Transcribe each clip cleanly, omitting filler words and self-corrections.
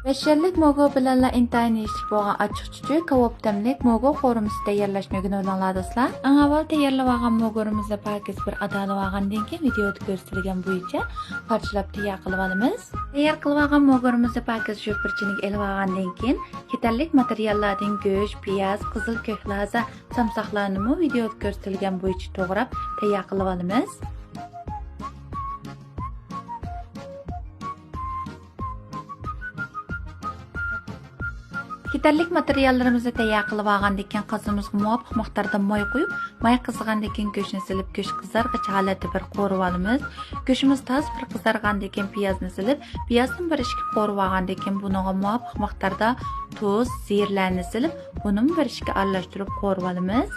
Beşerlik mogo bilanla intayin yeyishlik bo'lgan ochiq chuchuk kabob tamlik mogo qo'rimizda tayyorlashni o'rganinglar do'stlar. Eng avval tayyorlab olgan mogorimizni pakiz bir adalib olgandan keyin videoda ko'rsatilgan bo'yicha parchalab tayyor qilib olamiz. Tayyor qilib olgan mogorimizni pakiz sho'pirchiniga elib olgandan keyin yetarli materiallardan go'sht, piyoz, qizil ko'klaza, samsoqlarni videoda ko'rsatilgan bo'yicha to'g'rab tayyor qilib olamiz. Yetarli materiallarimizni tayyor qilib olgandan keyin qozimizga muvofiq miqdorda moy quyib, moy qizigandan keyin go'shtni silib, go'sht qizargach holatda bir qo'rib olamiz. Go'shtimiz toz bir qizargandan keyin piyozni silib, piyozni bir ishga qo'rib olgandan keyin buniga muvofiq miqdorda tuz, zirlarni silib, buni bir ishga aralashtirib qo'rib olamiz.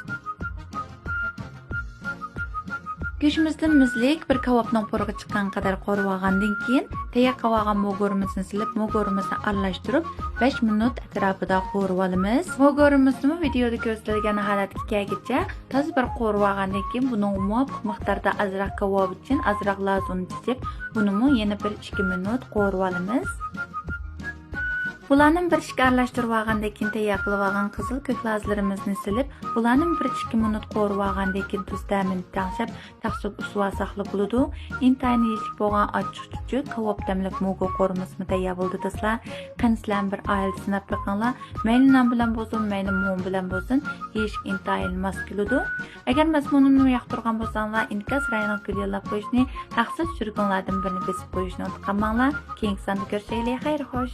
Go'shtimizni muzlik bir kavobning purg'i chiqqan qadar qo'rib olgandan keyin tayyor qilib olgan mogorimizni silib, mogorimizni aralashtirib 5 minut atrofida qo'rib olamiz. Mogorimizni videoda ko'rsatilgan holatga kelguncha toz bir qo'rib olgandan keyin buni muvofiq miqdorda azroq kabob uchun azroq lazum chizib, buni yana 1-2 minut qo'rib olamiz. Bularni bir ishga aralashtirib olgandan keyin tayyor qilib olgan qizil ko'klazlarimizni silib, bularni 1-2 minut qo'rib olgandan keyin tuz ta'mini taqshab, taqsib usuva saqlab bo'ladi. Intayin yeyishlik bo'lgan ochiq chuchuk kabob tamlik mogo qo'rimizmi tayyor bo'ldi do'stlar. Qanday bir oil sinab boqinglar. Mayli non bilan bo'lsin, mayli muon bilan bo'lsin, yeyish intayin mos keladi. Agar mazmunini yoqtirgan bo'lsanglar, inkas rayonga videolar qo'yishni, haqsiz churgunlardan birini besib qo'yishni unutmanglar. Keyingi sonda ko'rishaylik. Xayr xo'sh.